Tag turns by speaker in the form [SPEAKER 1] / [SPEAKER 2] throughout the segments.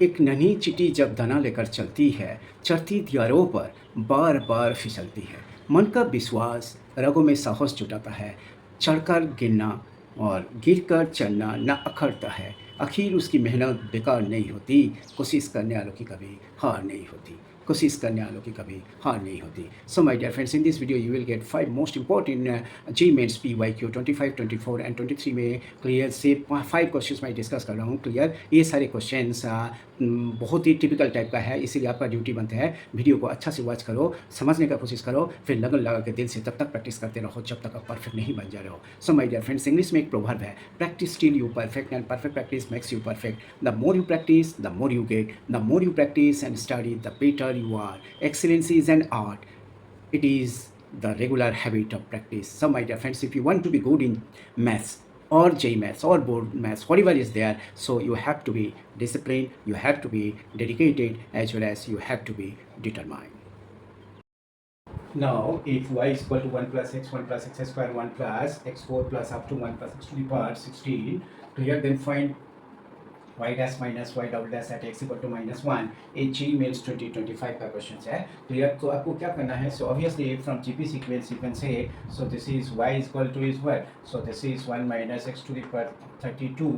[SPEAKER 1] एक नन्ही चिटी जब दाना लेकर चलती है, चढ़ती दीवारों पर बार बार फिसलती है। मन का विश्वास रगों में साहस जुटाता है। चढ़कर गिरना और गिरकर चढ़ना न अखरता है। आखिर उसकी मेहनत बेकार नहीं होती। कोशिश करने वालों की कभी हार नहीं होती। कोशिश करने वालों की कभी हार नहीं होती। So my dear friends, in this video you will get 5 most important JEE mains PYQ 25, 24 and 23 में क्लियर से 5 क्वेश्चंस मैं डिस्कस कर रहा हूँ। क्लियर, ये सारे क्वेश्चंस बहुत ही टिपिकल टाइप का है, इसीलिए आपका ड्यूटी बनता है वीडियो को अच्छा से वॉच करो, समझने का कोशिश करो, फिर लगन लगा के दिल से तब तक प्रैक्टिस करते रहो जब तक आप परफेक्ट नहीं बन जा रहे हो। So my dear friends, English में एक प्रोवर्ब है, practice till you perfect and perfect practice makes you perfect. The more you practice the more you get, the more you practice and study the better you are. Excellency is an art. It is the regular habit of practice. So my dear friends, if you want to be good in maths or J maths or board maths, whatever is there, so you have to be disciplined, you have to be dedicated, as well as you have to be determined. Now, if y is equal to 1 plus x square, 1 plus x4 plus up to 1 plus x to the power 16, clear, then find y dash minus y double dash at x equal to -1. A G means 2025 का question है। Clear, तो आपको क्या करना है? So obviously from GP sequence you can say, so this is y is equal to is what? So this is 1 minus x to the power 32.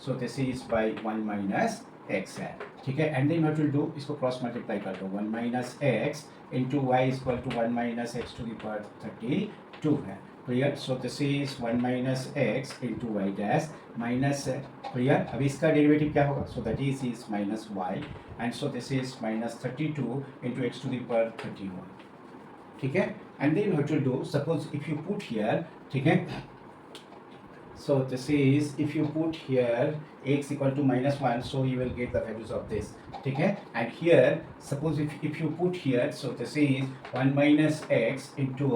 [SPEAKER 1] So this is by 1 minus x है, ठीक है। And then what will do, इसको cross multiply कर दो, 1 minus x into y is equal to 1 minus x to the power 32 है। Clear, so this is 1 minus x into y dash minus, clear. अब इसका derivative क्या होगा? So that is minus y, and so this is minus 32 into x to the power 31, ठीक है। And then what will do, suppose if you put here, ठीक है, so this is, if you put here x equal to -1, so you will get the values of this, ठीक है। and here suppose if you put here, so this is 1 minus x into,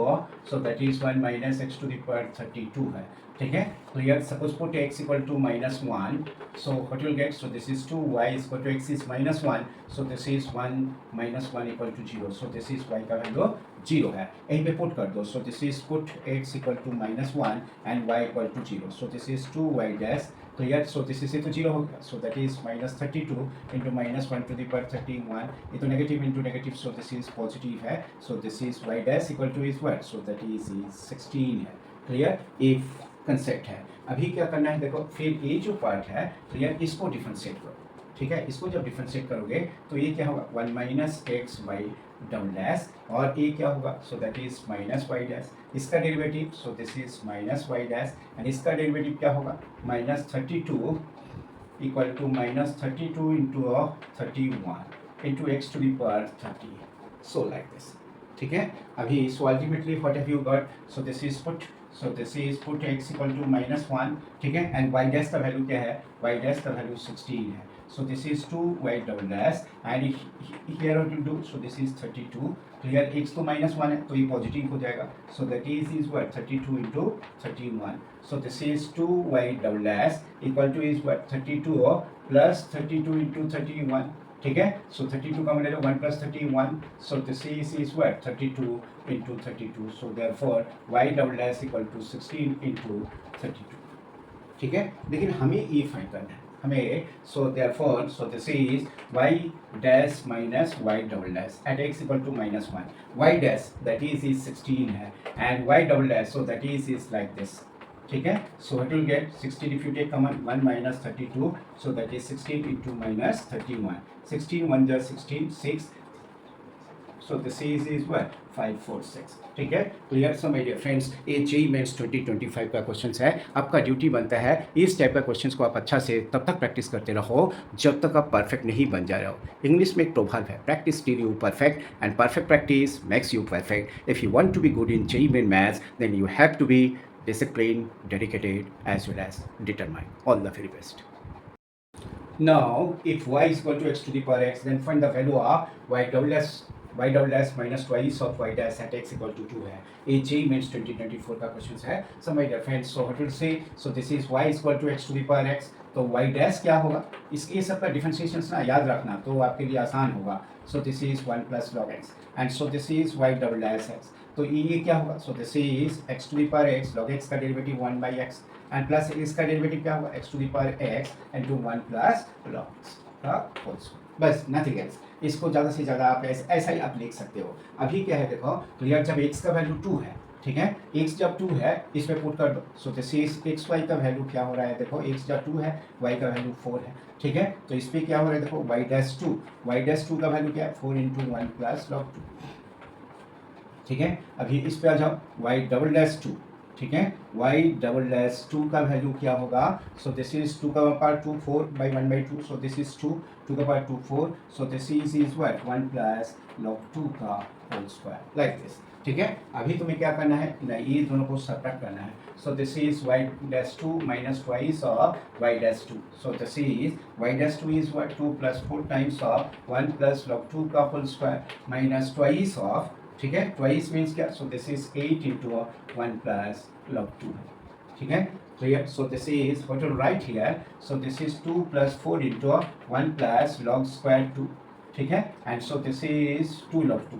[SPEAKER 1] so that is 1 minus x to the power 32 है, ठीक है। clear, suppose put x equal to -1, so what you will get, so this is 2, y is equal to x is -1, so this is 1 minus 1 equal to 0, so this is y का value 0 है। यहीं पे put कर दो, so this is put x equal to -1 and y equal to 0, so this is 2y dash, clear, so this is, ये तो 0 हो गया, so that is minus 32 into -1 to the power 31, ये तो negative into negative, so this is positive है, so this is y dash equal to is what, so that is 16 है। Clear, if concept है। अभी क्या करना है, देखो, फिर ये जो पार्ट है, क्लियर, इसको डिफरेंशिएट करो, ठीक है। इसको जब डिफरेंशिएट करोगे तो ये क्या होगा, 1 minus x y double dash, और ये क्या होगा, so that is minus Y dash. इसका derivative, so this is minus Y dash, and इसका डेरिवेटिव क्या होगा, -32 equal to -32 into 31 into x to the power 30, so like this, ठीक है। अभी so ultimately what have you got, so this is put, so this is put x equal to -1, ठीक है। And y dash का value क्या है, y dash का value 16 है, so this is 2y double dash, and here what you do, so this is 32, clear, x तो -1 है तो ये पॉजिटिव हो जाएगा, so that is what, 32 into 31, so this is 2y double dash equal to is what, 32 plus 32 into 31, ठीक है। so 32 का मतलब 1 plus 31, so this is what, 32 into 32, so therefore y double dash equal to 16 into 32, ठीक है। लेकिन हमें ये find करना है, हमें, so therefore, so this is y dash minus y double dash at x equal to -1, y dash that is 16 है, and y double dash, so that is like this, ठीक है। so what will get, 16 if you take common, 1 minus 32, so that is 16 into -31, 16 1 just 16, 6, so this is what, 5 4 6, ठीक है। Clear, so my dear friends, ये JEE mains 2025 का question है। आपका duty बनता है इस टाइप का क्वेश्चंस को आप अच्छा से तब तक प्रैक्टिस करते रहो जब तक आप परफेक्ट नहीं बन जा रहे हो। इंग्लिश में एक प्रोवर्ब है, practice till you perfect and perfect practice makes you perfect. If you want to be good in JEE main maths, then you have to be disciplined, dedicated, as well as determined. All the very best. Now, if y is equal to x to the power x, then find the value of y double dash minus twice of y dash at x equal to 2 है। ये JEE mains 2024 का question है। So my dear friends, so what will say, so this is y is equal to x to the power x, तो y dash क्या होगा, इसके सब का डिफरेंशिएशन ना याद रखना तो आपके लिए आसान होगा। So this is 1 plus log x, and so this is y double dash x, तो ये क्या होगा, so this is x to the power x, log x का डेरिवेटिव 1/x, एंड प्लस इसका डेरिवेटिव क्या होगा, x to the power x into 1 plus log x, का whole square, बस नथिंग एल्स। इसको ज़्यादा से ज़्यादा आप ऐसा ही आप लिख सकते हो। अभी क्या है देखो क्लियर, जब x का वैल्यू 2 है, ठीक है, x जब 2 है इसमें पुट कर दो, so this is x y का वैल्यू क्या हो रहा है देखो, x जब 2 है y का वैल्यू 4 है, ठीक है, तो इस पर क्या हो रहा है देखो y डैश 2 का वैल्यू क्या है 4 इंटू 1 प्लस लॉग 2, ठीक है। अभी इस पे आ जाओ y डबल डैश 2, ठीक है, y डबल डैश 2 का वैल्यू क्या होगा, सो दिस इज 2 का power 2 4 by 1 by 2, so this is 2 2 का power 2 4, so this is what 1 plus log 2 का होल स्क्वायर, लाइक दिस, ठीक है। अभी तुम्हें क्या करना है, नहीं ये दोनों को सब्ट्रैक्ट करना है, so this is y dash 2 minus twice of y dash 2, so this is y dash 2 is what 2 plus 4 times of 1 plus log 2 का whole square minus twice of, ठीक है, ट्वाइस मीन्स क्या, so this is 8 into 1 plus log 2, ठीक है, clear. So this is what will write here, so this is 2 plus 4 into 1 plus log square 2, ठीक है, and so this is 2 log 2,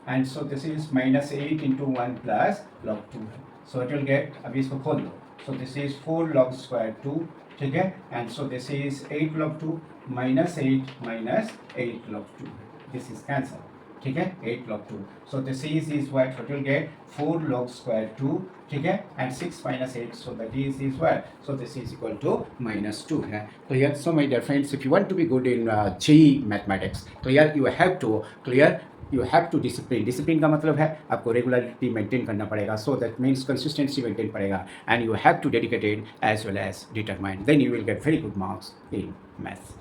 [SPEAKER 1] and so this is minus 8 into 1 plus log 2 है, so it will get, अभी इसको खोल लो, so this is 4 log square 2, ठीक है, and so this is 8 log 2 minus 8 log 2, this is cancel, ठीक है, 8 log 2, so this is what will get 4 log square 2, ठीक है, and 6 minus 8, so that is what, so this is equal to minus 2 है। तो यार so my dear friends, if you want to be good in JEE mathematics, तो यार you have to clear, you have to discipline का मतलब है आपको regularity maintain करना पड़ेगा, so that means consistency maintain पड़ेगा, and you have to dedicated as well as determined, then you will get very good marks in maths.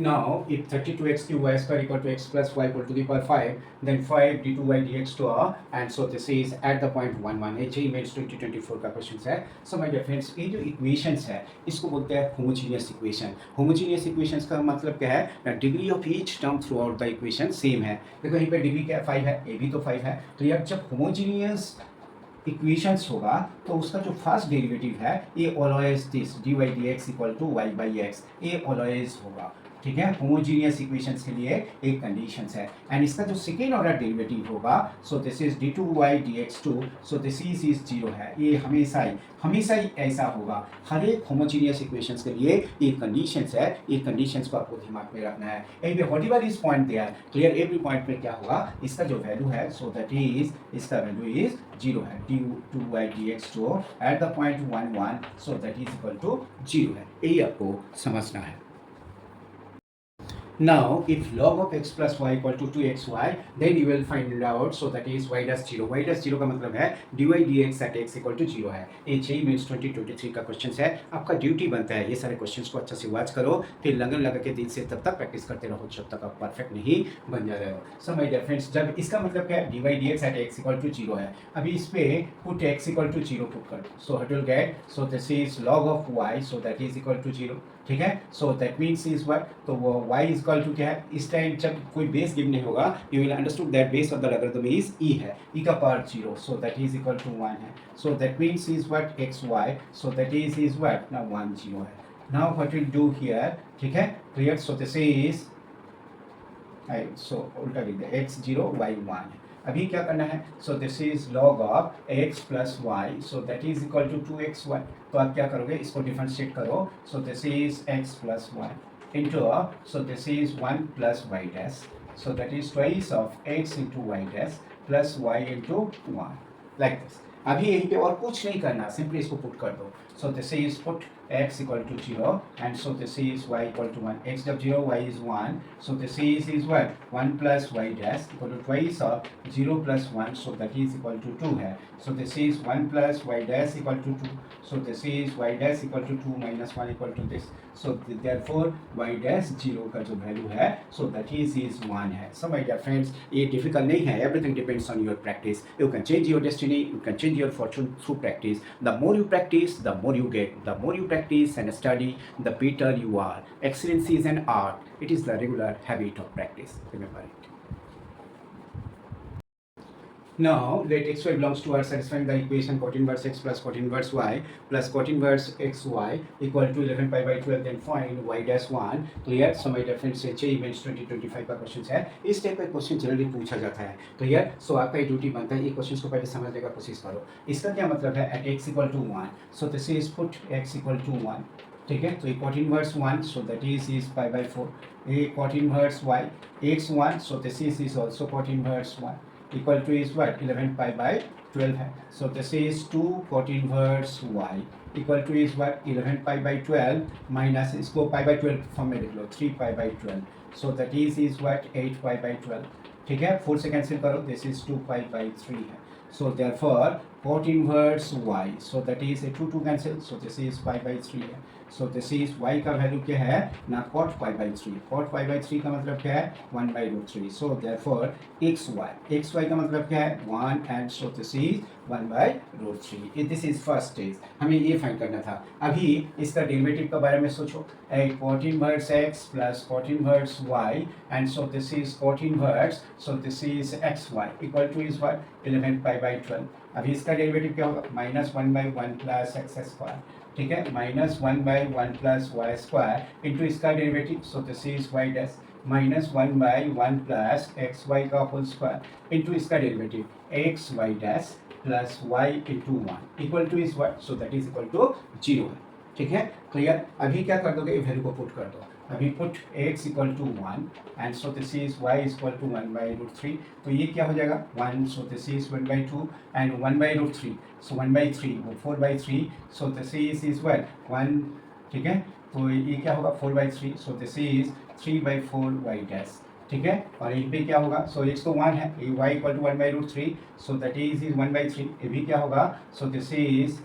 [SPEAKER 1] Now, if 32x cube y square equal to x plus y equal to the power 5, then 5 d2y dx to r, and so this is at the point 1 1, ये mains 2024 का question है। So my dear friends, ये जो equations है इसको बोलते हैं homogeneous equation. Homogeneous equations का मतलब क्या है, degree of each term through out the equation same है। देखो यहीं पे डिग्री क्या 5 है, ए भी तो 5 है, तो यार जब होमोजीनियस इक्वेशंस होगा तो उसका जो फर्स्ट डेरिवेटिव है ये always this dy dx equal to y by x, ये ऑलवेज होगा, ठीक है। होमोजीनियस इक्वेशंस के लिए एक कंडीशंस है, एंड इसका जो सेकेंड ऑर्डर डेरिवेटिव होगा, so this is d2y dx2, so this is 0 है, ये हमेशा ही ऐसा होगा। हर एक होमोजीनियस इक्वेशंस के लिए ये कंडीशंस है, ये कंडीशंस को आपको दिमाग में रखना है। Anyway whatever is point there, clear, every point में क्या होगा, इसका जो वैल्यू है, सो दैट इज इसका वैल्यू इज 0 है, d2y dx2 at the point 1 1, so that is equal to 0 है, यही आपको समझना है। Now, if log of x plus y equal to 2xy, then you will find out, so that is y dash 0. y dash 0 का मतलब है dy dx at x equal to 0 है। ये JEE मेंस 2023 का क्वेश्चन है। आपका duty बनता है ये सारे क्वेश्चंस को अच्छा से वॉच करो, फिर लगन लगा के दिन से तब तक प्रैक्टिस करते रहो जब तक आप परफेक्ट नहीं बन जा रहे हो। सो माय डियर फ्रेंड्स, जब इसका मतलब क्या है, dy dx at x equal to 0 है। अभी इस पे put x equal to 0 put कर दो, सो it will gate, so this is log of y, so that is equal to 0, ठीक है। So that means is what, तो वो y इज इक्वल टू क्या है, इस टाइम जब कोई बेस गिवन नहीं होगा, you will understood that base of the logarithm is e है, e का power 0, so that is equal to 1 है, so that means is what xy, so that is what now 1 0 है। Now what will do here, ठीक है, clear, so this is so उल्टा लिख दे, x 0 y 1 है। अभी क्या करना है, so this is log of x plus y, so that is equal to 2xy, तो आप क्या करोगे, इसको डिफरेंशिएट करो, so this is x plus y into, so this is 1 plus y dash, so that is twice of x into y dash plus y into 1, like this. अभी यहीं पे और कुछ नहीं करना, सिंपली इसको पुट कर दो, so this is put x equal to 0, and so this is y equal to 1, x जब 0 y is 1, so this is what 1 plus y dash equal to twice of 0 plus 1, so that is equal to 2 है, so this is 1 plus y dash equal to 2, so this is y dash equal to 2 minus 1 equal to this, so therefore y dash 0 का जो value है, so that is 1 है। So my dear friends, ये difficult नहीं है, everything depends on your practice, you can change your destiny, you can change your fortune through practice, the more you practice, the more you get, the more you practice and study, the better you are. Excellence is an art, it is the regular habit of practice, remember it. Now let xy belongs to r, satisfying the equation cot inverse x plus cot inverse y plus cot inverse xy equal to 11 pi by 12, then find y dash 1, clear। So my dear friends, JEE mains 2025 का question है, इस type का question generally पूछा जाता है, clear. सो आपका duty बनता है ये क्वेश्चन को पहले समझने का कोशिश करो। इसका क्या मतलब है, at x equal to 1, so this is put x equal to 1, ठीक है, तो ये cot inverse 1, so that is pi by 4. ये cot inverse y, x 1, so this is also cot inverse 1, equal to is what, 11 pi by 12 है. So this is 2 cot inverse y equal to is what, 11 pi by 12 minus इसको pi by 12 form में लिख लो, 3 pi by 12. So that is what, 8 pi by 12. ठीक है, 4 से cancel करो, this is 2 pi by 3 है. So therefore cot inverse y, so that is a 2 cancel, so this is pi by 3 है. So this is y का value क्या है ना, cot pi by 3. cot pi by 3 का मतलब क्या है, 1 by root 3. So therefore xy का मतलब क्या है, 1, and so this is 1 by root 3. This is first stage. हमें ये फाइंड करना था. अभी इसका डेरिवेटिव के बारे में सोचो, cot inverse x plus cot inverse y, and so this is cot inverse, so this is xy equal to is what, 11 pi by 12. अभी इसका डेरिवेटिव क्या होगा, -1 by 1 plus x स्क्वायर. ठीक है, -1 by 1 plus y square into इसका derivative, so this is y dash, -1 by 1 plus xy का whole square into इसका derivative xy dash plus y into 1 equal to is what, so that is equal to 0 है. ठीक है, clear. अभी क्या कर दोगे, वैल्यू को पुट कर दो. अभी put x equal to 1, and so this is y equal to 1 by root 3. तो ये क्या हो जाएगा 1, so this is 1 by 2, and 1 by root 3, so 1 by 3 वो 4 बाई 3, सो दिस इज 1. ठीक है, तो ये क्या होगा 4 by 3, so this is 3 by 4 y dash. ठीक है, और यहीं पे क्या होगा, सो x तो 1 है, ये y equal to 1 by root 3, so that is 1 by 3. ये भी क्या होगा, सो दिस इज,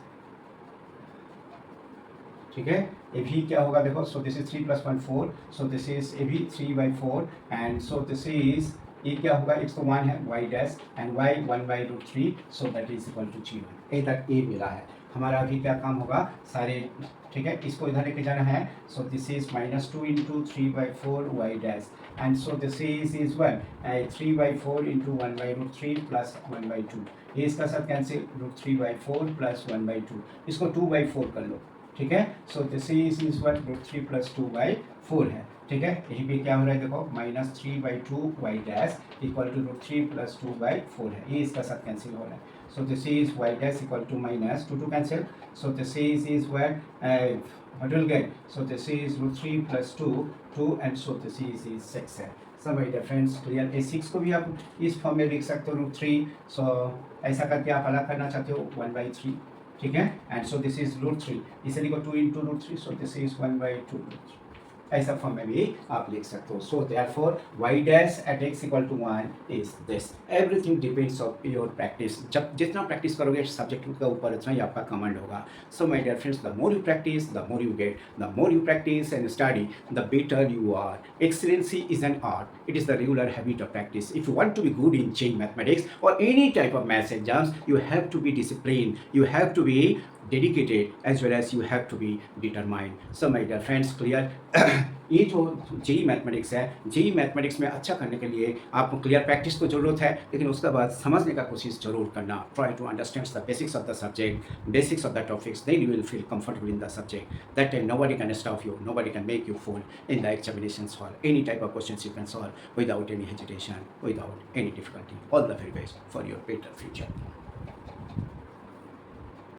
[SPEAKER 1] ठीक है, ए भी क्या होगा देखो, so this is 3 + 1 4, so this is a भी 3 by 4, and so this is, ये क्या होगा, x तो 1 है, y dash, and y 1 by root 3, so that is equal to 0. A तक ए मिला है. हमारा अभी क्या काम होगा सारे, ठीक है, इसको इधर लेके जाना है. So this is -2 into 3 by 4 y dash, and so this is 1 3 by 4 into 1 by root 3 plus 1 by 2. ये इसका साथ cancel, root 3 by 4 plus 1 by 2, इसको 2 बाई 4 कर लो. ठीक है, so this is what, root 3 plus 2 by 4 है. ठीक है, यहीं पे क्या हो रहा है देखो, -3 by 2 y dash equal to root 3 plus 2 by 4 है. ये इसका साथ कैंसिल हो रहा है. So this is y dash equal to minus 2 cancel, so this is what, बदल गए, so this is root 3 plus 2, and so this is 6 है. सब my dear friends clear. A 6 को भी आप इस फॉर्म में लिख सकते हो, रूट 3, सो ऐसा करके आप अलग करना चाहते हो 1/3. ठीक है, and so this is root 3, इसे लिखो 2 into root 3, so this is 1/2 root 3. ऐसा फॉर्म में भी आप लिख सकते हो. So therefore y dash at x equal to 1 is this. Everything depends of your practice. जब जितना प्रैक्टिस करोगे सब्जेक्ट के ऊपर उतना ही आपका कमांड होगा. So my dear friends, the more you practice the more you get, the more you practice and study the better you are. Excellency is an art. It is the regular habit of practice. If you want to be good in JEE mathematics or any type of maths exams, you have to be disciplined. You have to be dedicated as well as you have to be determined. So my dear friends, clear. ये जो JEE mathematics है, JEE mathematics में अच्छा करने के लिए आपको clear practice तो ज़रूरत है, लेकिन उसके बाद समझने का कोशिश जरूर करना. Try to understand the basics of the subject, basics of the topics, then you will feel comfortable in the subject. That time nobody can stop you, nobody can make you fall in the examinations hall. Any type of questions you can solve without any hesitation, without any difficulty. All the very best for your better future.